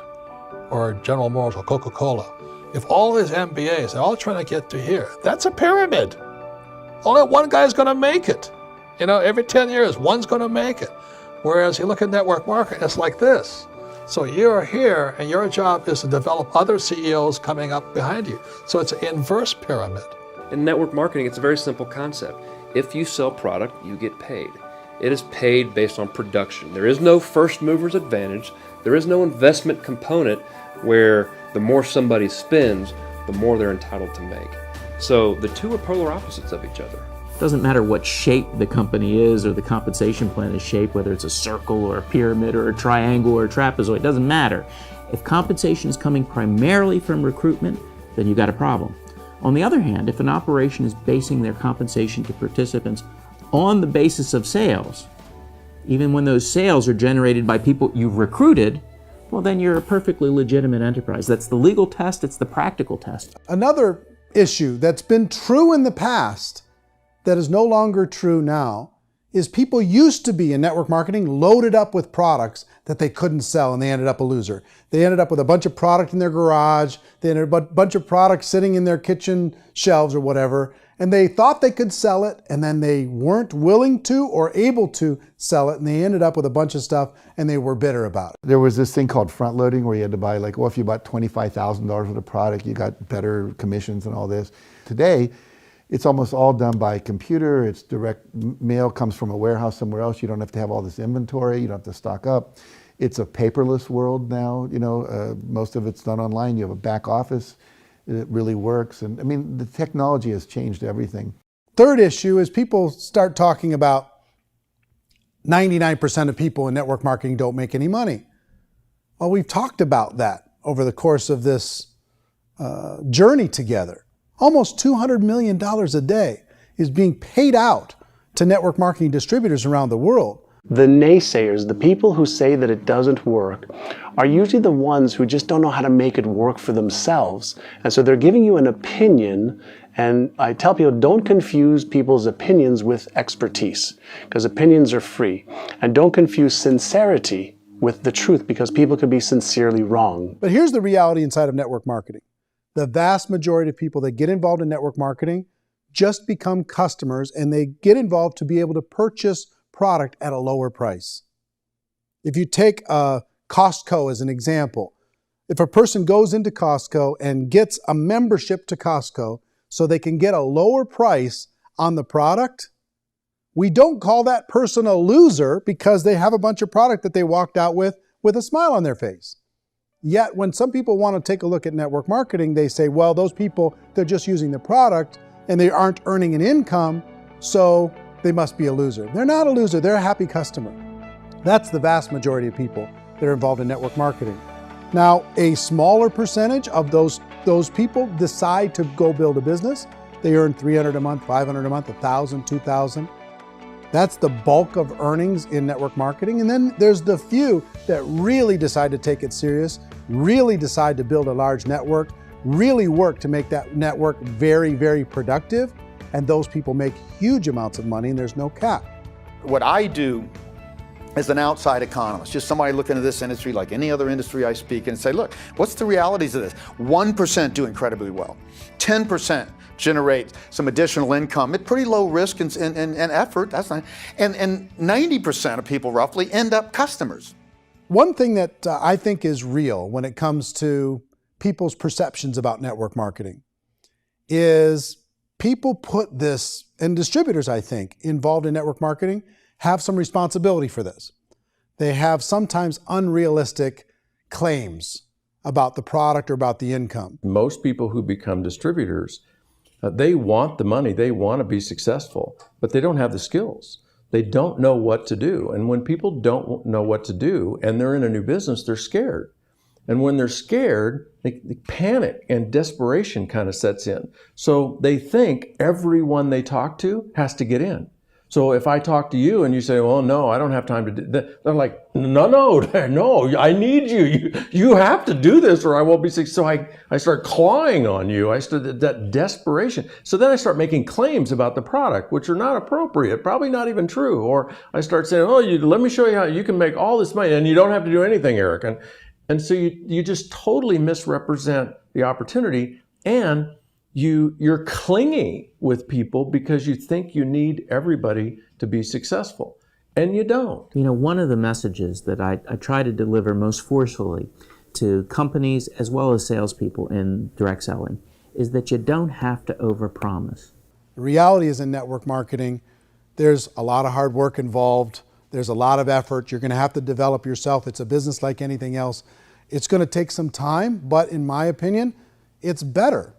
K: or General Motors or Coca-Cola. If all these MBAs, they're all trying to get to here, that's a pyramid. Only one guy's going to make it. Every 10 years, one's going to make it. Whereas you look at network marketing, it's like this. So you're here, and your job is to develop other CEOs coming up behind you. So it's an inverse pyramid.
X: In network marketing, it's a very simple concept. If you sell product, you get paid. It is paid based on production. There is no first mover's advantage. There is no investment component where the more somebody spends, the more they're entitled to make. So the two are polar opposites of each other.
V: It doesn't matter what shape the company is or the compensation plan is shaped, whether it's a circle or a pyramid or a triangle or a trapezoid, it doesn't matter. If compensation is coming primarily from recruitment, then you've got a problem. On the other hand, if an operation is basing their compensation to participants on the basis of sales, even when those sales are generated by people you've recruited, well, then you're a perfectly legitimate enterprise. That's the legal test, it's the practical test.
C: Another issue that's been true in the past that is no longer true now is people used to be in network marketing loaded up with products that they couldn't sell and they ended up a loser. They ended up with a bunch of product in their garage, they ended up with a bunch of products sitting in their kitchen shelves or whatever, and they thought they could sell it and then they weren't willing to or able to sell it and they ended up with a bunch of stuff and they were bitter about it.
W: There was this thing called front loading where you had to buy if you bought $25,000 worth of product, you got better commissions and all this. Today, it's almost all done by computer. It's direct mail comes from a warehouse somewhere else. You don't have to have all this inventory. You don't have to stock up. It's a paperless world now. Most of it's done online. You have a back office. It really works. And the technology has changed everything.
C: Third issue is people start talking about 99% of people in network marketing don't make any money. Well, we've talked about that over the course of this journey together. Almost $200 million a day is being paid out to network marketing distributors around the world.
J: The naysayers, the people who say that it doesn't work, are usually the ones who just don't know how to make it work for themselves. And so they're giving you an opinion, and I tell people, don't confuse people's opinions with expertise, because opinions are free. And don't confuse sincerity with the truth, because people could be sincerely wrong.
C: But here's the reality inside of network marketing. The vast majority of people that get involved in network marketing just become customers and they get involved to be able to purchase product at a lower price. If you take Costco as an example, if a person goes into Costco and gets a membership to Costco so they can get a lower price on the product, we don't call that person a loser because they have a bunch of product that they walked out with a smile on their face. Yet when some people want to take a look at network marketing, they say, well, those people, they're just using the product and they aren't earning an income, so they must be a loser. They're not a loser, they're a happy customer. That's the vast majority of people that are involved in network marketing. Now, a smaller percentage of those people decide to go build a business. They earn $300 a month, $500 a month, $1,000, $2,000. That's the bulk of earnings in network marketing. And then there's the few that really decide to take it serious, really decide to build a large network, really work to make that network very, very productive. And those people make huge amounts of money and there's no cap.
G: What I do as an outside economist, just somebody looking at this industry like any other industry I speak and say, look, what's the realities of this? 1% do incredibly well. 10% generate some additional income at pretty low risk and effort. That's not, and 90% of people roughly end up customers.
C: One thing that I think is real when it comes to people's perceptions about network marketing is people put this, and distributors, I think, involved in network marketing have some responsibility for this. They have sometimes unrealistic claims about the product or about the income.
O: Most people who become distributors, they want the money, they want to be successful, but they don't have the skills. They don't know what to do. And when people don't know what to do and they're in a new business, they're scared. And when they're scared, they panic and desperation kind of sets in. So they think everyone they talk to has to get in. So if I talk to you and you say, well, no, I don't have time to do that, they're like, no, I need you. You have to do this or I won't be successful. So I start clawing on you. I start that desperation. So then I start making claims about the product, which are not appropriate, probably not even true. Or I start saying, oh, let me show you how you can make all this money and you don't have to do anything, Eric. And so you just totally misrepresent the opportunity, and you're clingy with people because you think you need everybody to be successful, and you don't.
V: You know, one of the messages that I try to deliver most forcefully to companies as well as salespeople in direct selling is that you don't have to overpromise.
C: The reality is in network marketing, there's a lot of hard work involved. There's a lot of effort. You're going to have to develop yourself. It's a business like anything else. It's going to take some time, but in my opinion, it's better.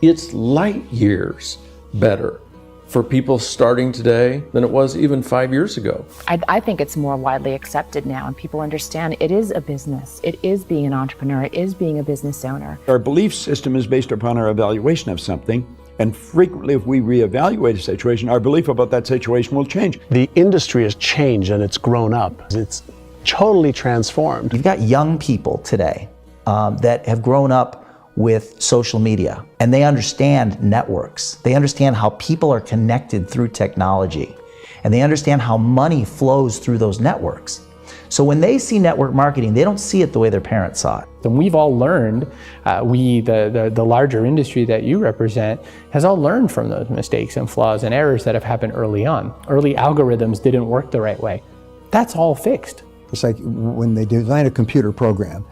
O: It's light years better for people starting today than it was even 5 years ago.
D: I think it's more widely accepted now, and people understand it is a business. It is being an entrepreneur. It is being a business owner.
A: Our belief system is based upon our evaluation of something. And frequently, if we reevaluate a situation, our belief about that situation will change.
J: The industry has changed and it's grown up. It's totally transformed.
E: You've got young people today that have grown up with social media, and they understand networks. They understand how people are connected through technology, and they understand how money flows through those networks. So when they see network marketing, they don't see it the way their parents saw it.
M: And we've all learned, the larger industry that you represent, has all learned from those mistakes and flaws and errors that have happened early on. Early algorithms didn't work the right way. That's all fixed.
N: It's like when they design a computer program,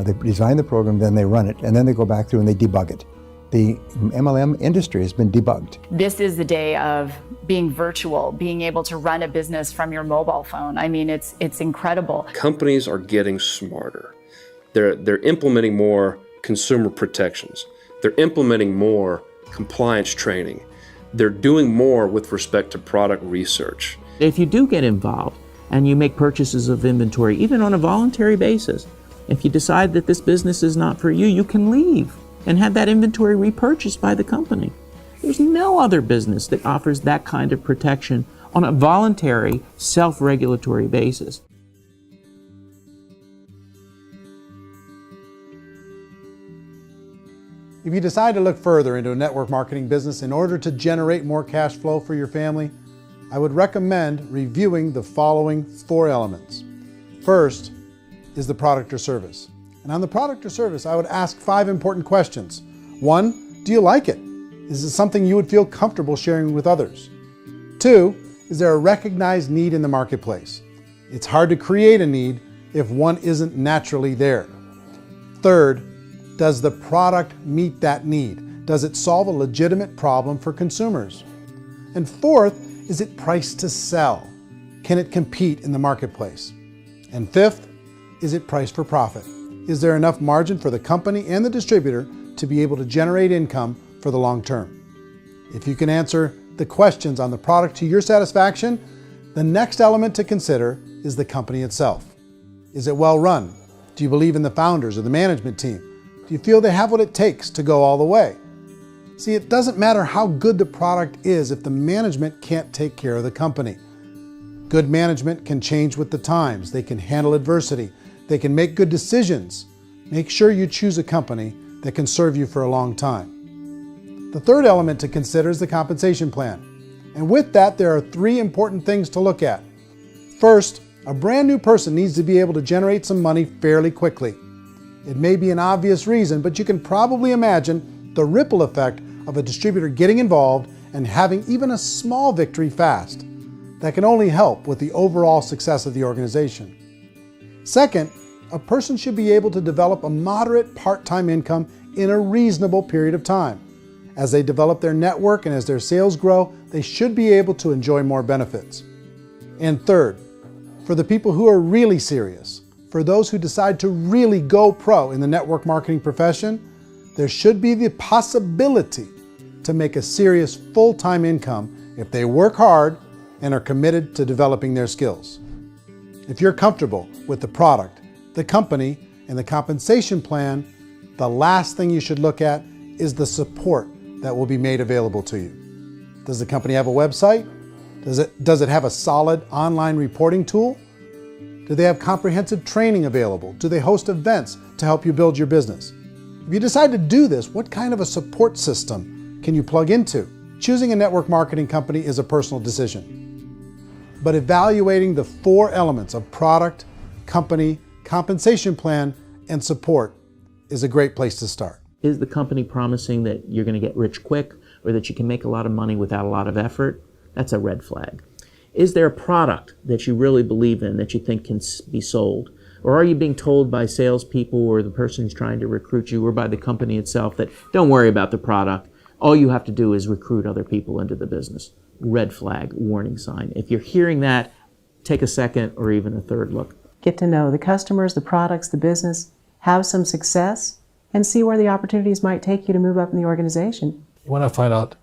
N: they design the program, then they run it, and then they go back through and they debug it. The MLM industry has been debugged.
P: This is the day of being virtual, being able to run a business from your mobile phone. I mean, it's incredible.
X: Companies are getting smarter. They're implementing more consumer protections. They're implementing more compliance training. They're doing more with respect to product research.
V: If you do get involved and you make purchases of inventory, even on a voluntary basis, if you decide that this business is not for you, you can leave and have that inventory repurchased by the company. There's no other business that offers that kind of protection on a voluntary, self-regulatory basis.
C: If you decide to look further into a network marketing business in order to generate more cash flow for your family, I would recommend reviewing the following 4 elements. First is the product or service. And on the product or service, I would ask 5 important questions. 1, do you like it? Is it something you would feel comfortable sharing with others? 2, is there a recognized need in the marketplace? It's hard to create a need if one isn't naturally there. 3rd, does the product meet that need? Does it solve a legitimate problem for consumers? And 4th, is it priced to sell? Can it compete in the marketplace? And 5th, is it priced for profit? Is there enough margin for the company and the distributor to be able to generate income for the long term? If you can answer the questions on the product to your satisfaction, the next element to consider is the company itself. Is it well run? Do you believe in the founders or the management team? Do you feel they have what it takes to go all the way? See, it doesn't matter how good the product is if the management can't take care of the company. Good management can change with the times. They can handle adversity. They can make good decisions. Make sure you choose a company that can serve you for a long time. The third element to consider is the compensation plan. And with that, there are 3 important things to look at. First, a brand new person needs to be able to generate some money fairly quickly. It may be an obvious reason, but you can probably imagine the ripple effect of a distributor getting involved and having even a small victory fast. That can only help with the overall success of the organization. Second, a person should be able to develop a moderate part-time income in a reasonable period of time. As they develop their network and as their sales grow, they should be able to enjoy more benefits. And third, for the people who are really serious, for those who decide to really go pro in the network marketing profession, there should be the possibility to make a serious full-time income if they work hard and are committed to developing their skills. If you're comfortable with the product, the company, and the compensation plan, the last thing you should look at is the support that will be made available to you. Does the company have a website? Does it have a solid online reporting tool? Do they have comprehensive training available? Do they host events to help you build your business? If you decide to do this, what kind of a support system can you plug into? Choosing a network marketing company is a personal decision. But evaluating the 4 elements of product, company, compensation plan, and support is a great place to start.
V: Is the company promising that you're going to get rich quick or that you can make a lot of money without a lot of effort? That's a red flag. Is there a product that you really believe in that you think can be sold? Or are you being told by salespeople or the person who's trying to recruit you or by the company itself that don't worry about the product, all you have to do is recruit other people into the business? Red flag, warning sign. If you're hearing that, take a second or even a third look.
F: Get to know the customers, the products, the business, have some success, and see where the opportunities might take you to move up in the organization.
K: You want to find out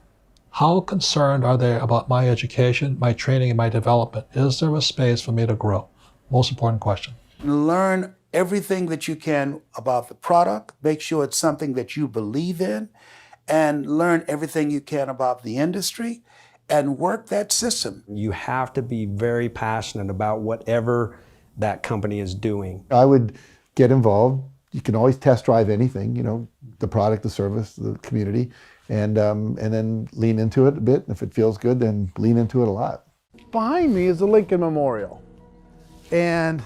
K: how concerned are they about my education, my training, and my development? Is there a space for me to grow? Most important question.
H: Learn everything that you can about the product. Make sure it's something that you believe in, and learn everything you can about the industry and work that system.
U: You have to be very passionate about whatever that company is doing.
W: I would get involved. You can always test drive anything, the product, the service, the community, and then lean into it a bit. If it feels good, then lean into it a lot.
C: Behind me is the Lincoln Memorial. And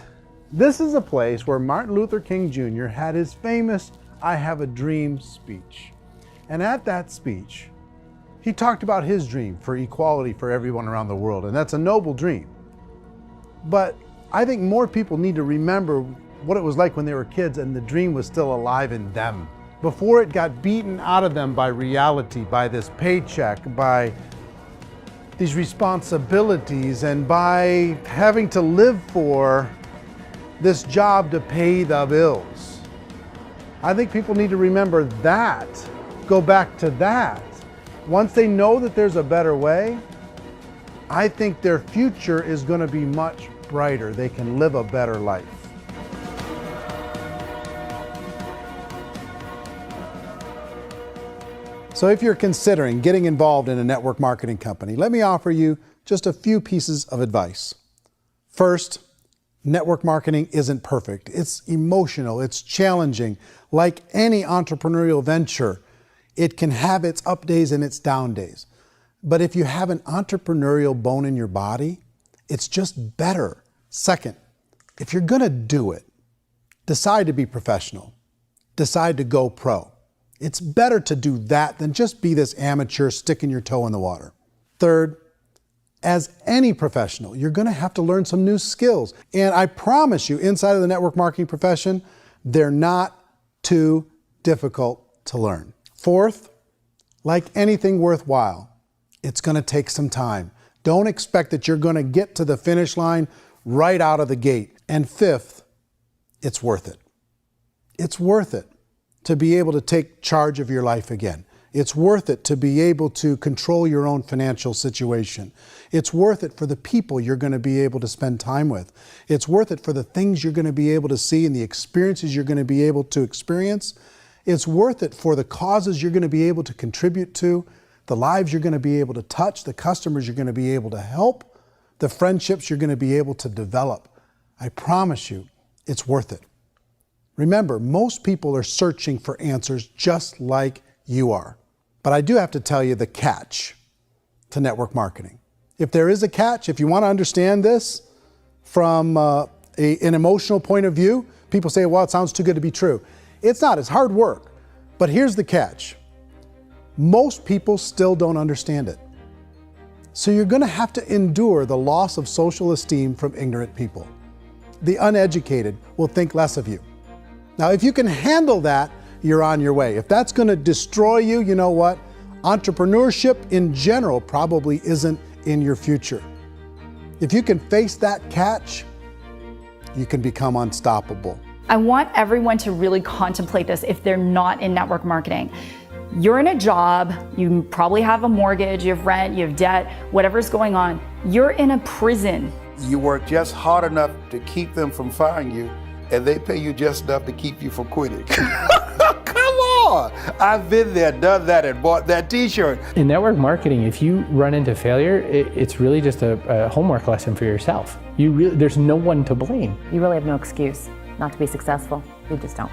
C: this is a place where Martin Luther King Jr. had his famous "I Have a Dream" speech. And at that speech, he talked about his dream for equality for everyone around the world, and that's a noble dream. But I think more people need to remember what it was like when they were kids and the dream was still alive in them. Before it got beaten out of them by reality, by this paycheck, by these responsibilities, and by having to live for this job to pay the bills. I think people need to remember that, go back to that. Once they know that there's a better way, I think their future is going to be much brighter. They can live a better life. So if you're considering getting involved in a network marketing company, let me offer you just a few pieces of advice. First, network marketing isn't perfect. It's emotional, it's challenging. Like any entrepreneurial venture, it can have its up days and its down days. But if you have an entrepreneurial bone in your body, it's just better. Second, if you're gonna do it, decide to be professional. Decide to go pro. It's better to do that than just be this amateur sticking your toe in the water. Third, as any professional, you're gonna have to learn some new skills. And I promise you, inside of the network marketing profession, they're not too difficult to learn. Fourth, like anything worthwhile, it's gonna take some time. Don't expect that you're gonna get to the finish line right out of the gate. And fifth, it's worth it. It's worth it to be able to take charge of your life again. It's worth it to be able to control your own financial situation. It's worth it for the people you're going to be able to spend time with. It's worth it for the things you're going to be able to see and the experiences you're going to be able to experience. It's worth it for the causes you're going to be able to contribute to, the lives you're going to be able to touch, the customers you're going to be able to help, the friendships you're going to be able to develop. I promise you, it's worth it. Remember, most people are searching for answers just like you are. But I do have to tell you the catch to network marketing. If there is a catch, if you want to understand this from an emotional point of view, people say, well, it sounds too good to be true. It's not, it's hard work. But here's the catch. Most people still don't understand it. So you're going to have to endure the loss of social esteem from ignorant people. The uneducated will think less of you. Now, if you can handle that, you're on your way. If that's going to destroy you, you know what? Entrepreneurship in general probably isn't in your future. If you can face that catch, you can become unstoppable.
P: I want everyone to really contemplate this if they're not in network marketing. You're in a job, you probably have a mortgage, you have rent, you have debt, whatever's going on. You're in a prison.
H: You work just hard enough to keep them from firing you, and they pay you just enough to keep you from quitting. Come on! I've been there, done that, and bought that t-shirt.
M: In network marketing, if you run into failure, it's really just a homework lesson for yourself. There's no one to blame.
D: You really have no excuse not to be successful. You just don't.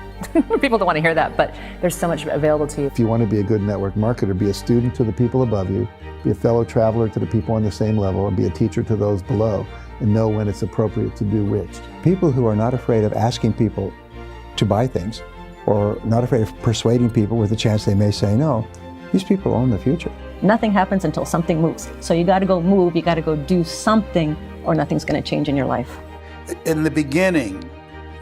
D: People don't want to hear that, but there's so much available to you.
W: If you want to be a good network marketer, be a student to the people above you, be a fellow traveler to the people on the same level, and be a teacher to those below, and know when it's appropriate to do which. People who are not afraid of asking people to buy things, or not afraid of persuading people with the chance they may say no, these people own the future.
F: Nothing happens until something moves. So you got to go move, you got to go do something, or nothing's going to change in your life.
H: In the beginning,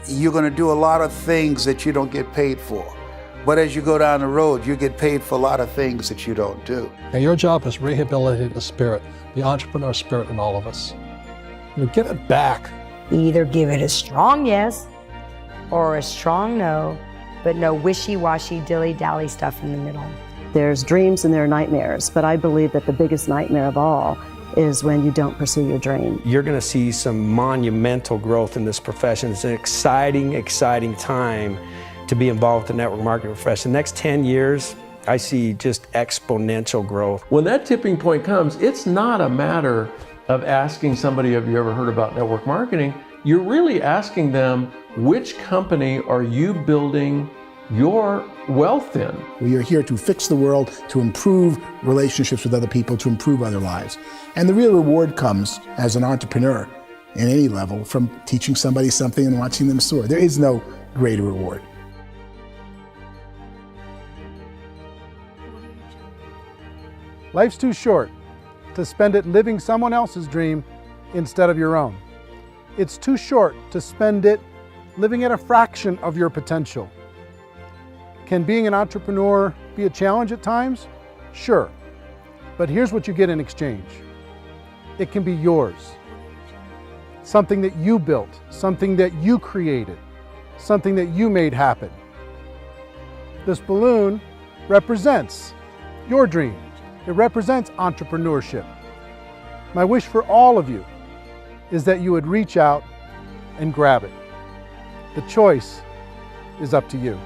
H: you're going to do a lot of things that you don't get paid for. But as you go down the road, you get paid for a lot of things that you don't do.
K: And your job is rehabilitate the spirit, the entrepreneur spirit in all of us. Get it back.
B: Either give it a strong yes or a strong no, but no wishy-washy, dilly-dally stuff in the middle.
F: There's dreams and there are nightmares, but I believe that the biggest nightmare of all is when you don't pursue your dream.
U: You're going to see some monumental growth in this profession. It's an exciting, exciting time to be involved with the network marketing profession. The next 10 years, I see just exponential growth.
O: When that tipping point comes, it's not a matter of asking somebody, have you ever heard about network marketing? You're really asking them, which company are you building your wealth in?
I: We are here to fix the world, to improve relationships with other people, to improve other lives. And the real reward comes as an entrepreneur in any level from teaching somebody something and watching them soar. There is no greater reward.
C: Life's too short to spend it living someone else's dream instead of your own. It's too short to spend it living at a fraction of your potential. Can being an entrepreneur be a challenge at times? Sure. But here's what you get in exchange. It can be yours. Something that you built, something that you created, something that you made happen. This balloon represents your dream. It represents entrepreneurship. My wish for all of you is that you would reach out and grab it. The choice is up to you.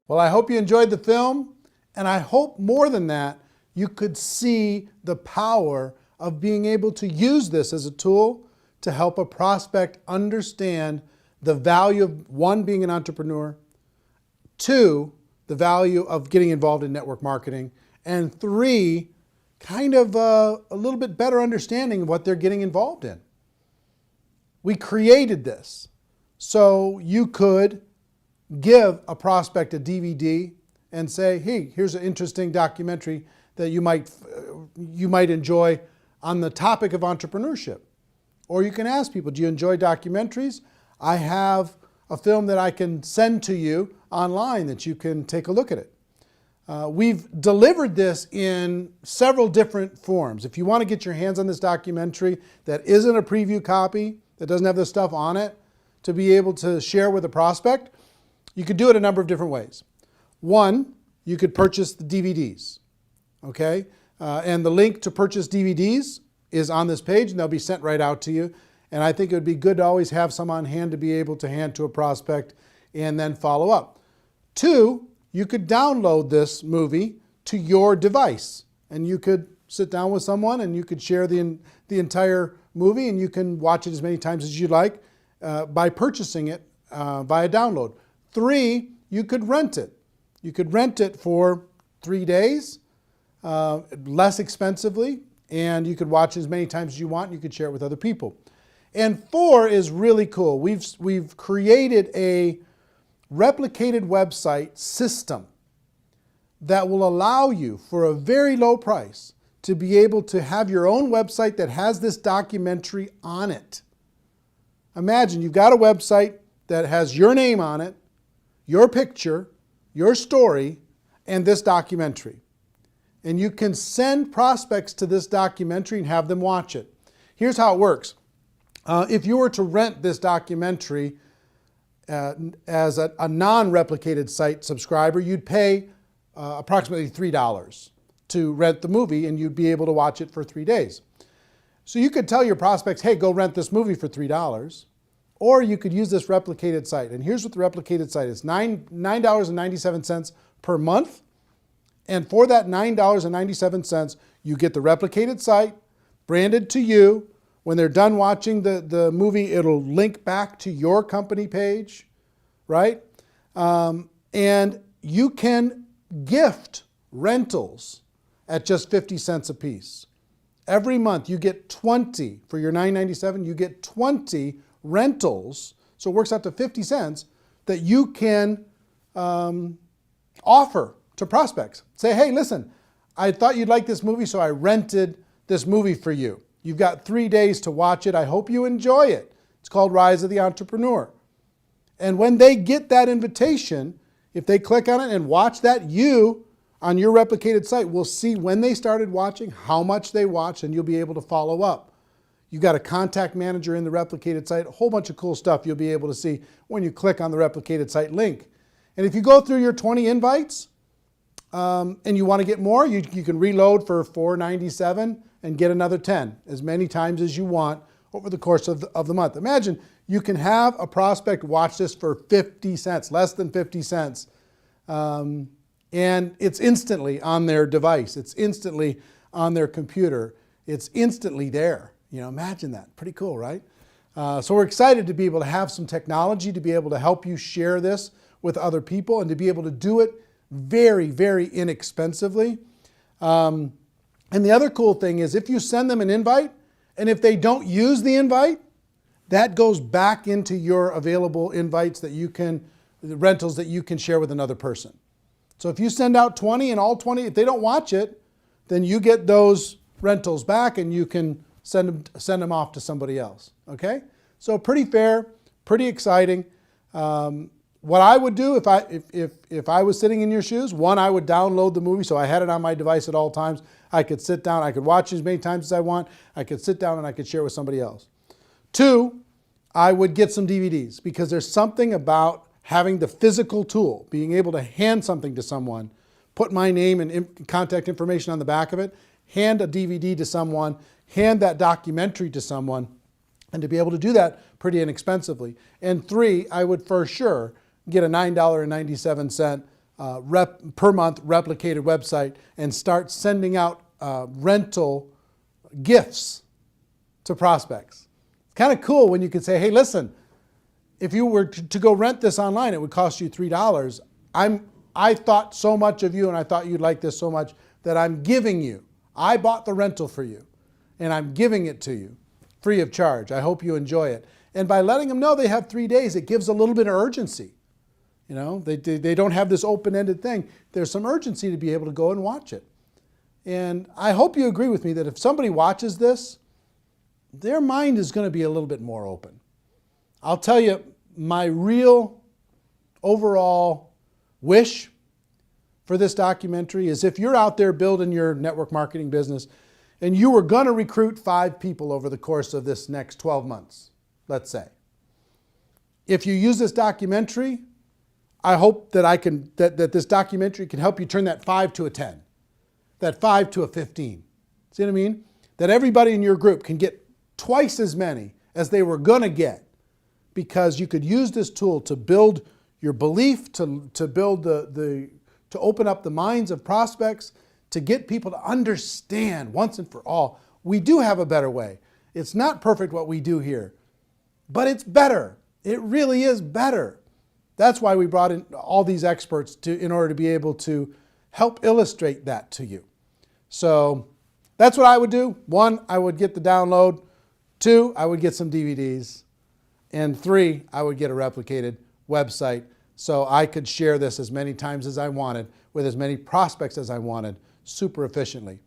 C: Well, I hope you enjoyed the film, and I hope more than that, you could see the power of being able to use this as a tool to help a prospect understand the value of, one, being an entrepreneur, two, the value of getting involved in network marketing, and three, kind of a little bit better understanding of what they're getting involved in. We created this so you could give a prospect a DVD and say, hey, here's an interesting documentary that you might enjoy on the topic of entrepreneurship. Or you can ask people, do you enjoy documentaries? I have a film that I can send to you online that you can take a look at it. We've delivered this in several different forms. If you want to get your hands on this documentary that isn't a preview copy, that doesn't have this stuff on it, to be able to share with a prospect, you could do it a number of different ways. One, you could purchase the DVDs, okay? And the link to purchase DVDs is on this page, and they'll be sent right out to you. And I think it would be good to always have some on hand to be able to hand to a prospect and then follow up. Two, you could download this movie to your device, and you could sit down with someone and you could share the entire movie, and you can watch it as many times as you'd like by purchasing it via download. Three, you could rent it. You could rent it for 3 days, less expensively, and you could watch it as many times as you want, and you could share it with other people. And four is really cool. We've created a replicated website system that will allow you, for a very low price, to be able to have your own website that has this documentary on it. Imagine you've got a website that has your name on it, your picture, your story, and this documentary. And you can send prospects to this documentary and have them watch it. Here's how it works. If you were to rent this documentary as a non-replicated site subscriber, you'd pay approximately $3 to rent the movie, and you'd be able to watch it for 3 days. So you could tell your prospects, hey, go rent this movie for $3, or you could use this replicated site. And here's what the replicated site is: $9.97 per month. And for that $9.97, you get the replicated site branded to you. When they're done watching the movie, it'll link back to your company page, right? And you can gift rentals at just 50 cents a piece. Every month you get 20, for your $9.97, you get 20 rentals, so it works out to 50 cents, that you can offer to prospects. Say, hey, listen, I thought you'd like this movie, so I rented this movie for you. You've got 3 days to watch it. I hope you enjoy it. It's called Rise of the Entrepreneur. And when they get that invitation, if they click on it and watch that, you, on your replicated site, will see when they started watching, how much they watched, and you'll be able to follow up. You've got a contact manager in the replicated site, a whole bunch of cool stuff you'll be able to see when you click on the replicated site link. And if you go through your 20 invites and you want to get more, you can reload for $4.97 and get another 10, as many times as you want over the course of the month. Imagine you can have a prospect watch this for 50 cents, less than 50 cents. And it's instantly on their device. It's instantly on their computer. It's instantly there. You know, imagine that. Pretty cool, right? So we're excited to be able to have some technology to be able to help you share this with other people and to be able to do it very, very inexpensively. And the other cool thing is, if you send them an invite, and if they don't use the invite, that goes back into your available invites that you can, the rentals that you can share with another person. So if you send out 20 and all 20, if they don't watch it, then you get those rentals back and you can send them off to somebody else, okay? So pretty fair, pretty exciting. What I would do if I was sitting in your shoes, one, I would download the movie so I had it on my device at all times. I could sit down, I could watch as many times as I want. I could sit down and I could share with somebody else. Two, I would get some DVDs, because there's something about having the physical tool, being able to hand something to someone, put my name and contact information on the back of it, hand a DVD to someone, hand that documentary to someone, and to be able to do that pretty inexpensively. And three, I would for sure get a $9.97 per month replicated website and start sending out rental gifts to prospects. It's kind of cool when you can say, hey, listen, if you were to go rent this online, it would cost you $3. I thought so much of you and I thought you'd like this so much that I'm giving you. I bought the rental for you and I'm giving it to you free of charge. I hope you enjoy it. And by letting them know they have 3 days, it gives a little bit of urgency. You know, they don't have this open-ended thing. There's some urgency to be able to go and watch it. And I hope you agree with me that if somebody watches this, their mind is going to be a little bit more open. I'll tell you, my real overall wish for this documentary is if you're out there building your network marketing business and you were going to recruit 5 people over the course of this next 12 months, let's say. If you use this documentary, I hope that that this documentary can help you turn that 5 to a 10, that 5 to a 15. See what I mean? That everybody in your group can get twice as many as they were going to get, because you could use this tool to build your belief, to build to open up the minds of prospects, to get people to understand once and for all, we do have a better way. It's not perfect what we do here, but it's better. It really is better. That's why we brought in all these experts in order to be able to help illustrate that to you. So that's what I would do. 1, I would get the download. 2, I would get some DVDs. And 3, I would get a replicated website so I could share this as many times as I wanted with as many prospects as I wanted super efficiently.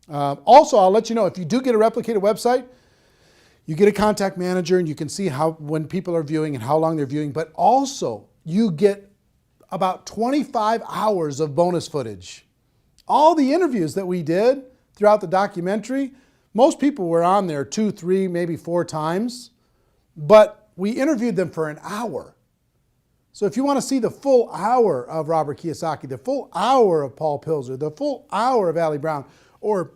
C: Also, I'll let you know, if you do get a replicated website, you get a contact manager and you can see when people are viewing and how long they're viewing, but also you get about 25 hours of bonus footage. All the interviews that we did throughout the documentary, most people were on there 2, 3, maybe 4 times, but we interviewed them for an hour. So if you want to see the full hour of Robert Kiyosaki, the full hour of Paul Pilzer, the full hour of Ali Brown, or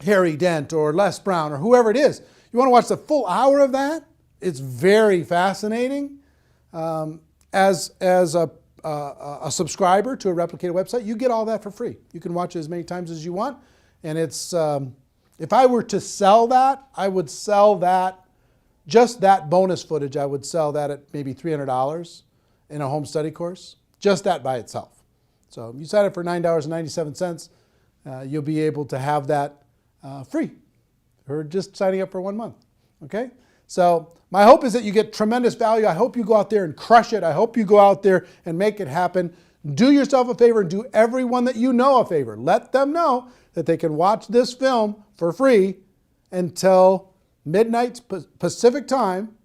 C: Harry Dent, or Les Brown, or whoever it is, you want to watch the full hour of that? It's very fascinating. As a subscriber to a replicated website, you get all that for free. You can watch it as many times as you want. And it's, if I were to sell that, I would sell that, just that bonus footage, I would sell that at maybe $300 in a home study course, just that by itself. So if you sign up for $9.97, you'll be able to have that free, or just signing up for 1 month, okay? So my hope is that you get tremendous value. I hope you go out there and crush it. I hope you go out there and make it happen. Do yourself a favor and do everyone that you know a favor. Let them know that they can watch this film for free until midnight Pacific time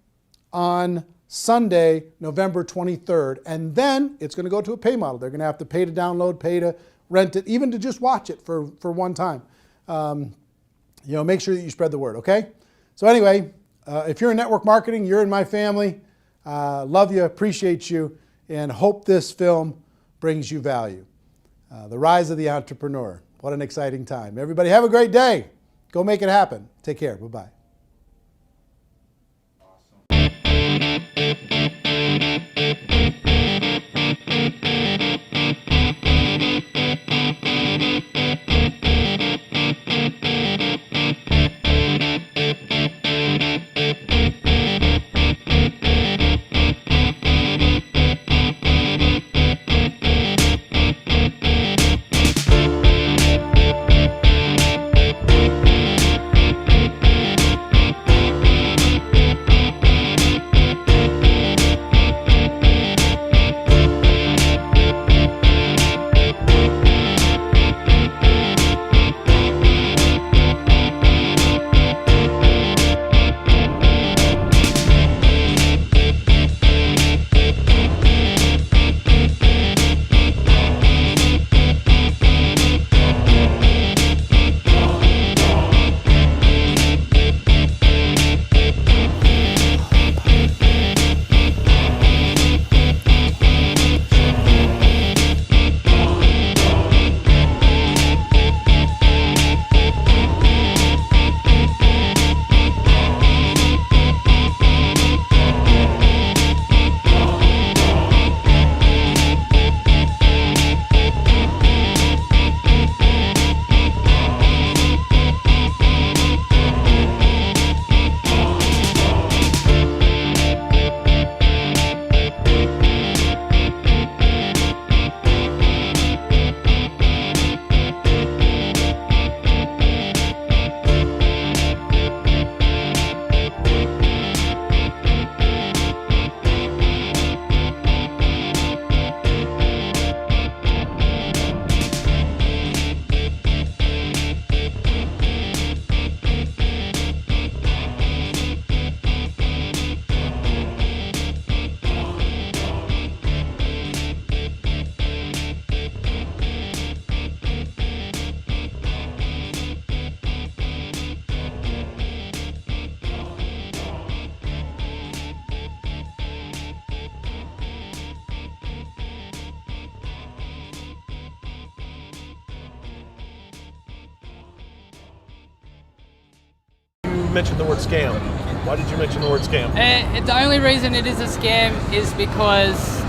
C: on Sunday, November 23rd. And then it's going to go to a pay model. They're going to have to pay to download, pay to rent it, even to just watch it for one time. Make sure that you spread the word, okay? So anyway, if you're in network marketing, you're in my family. Love you, appreciate you, and hope this film brings you value. The Rise of the Entrepreneur. What an exciting time. Everybody have a great day. Go make it happen. Take care. Bye-bye.
L: mentioned the word scam. Why did you mention the word scam?
Q: The only reason it is a scam is because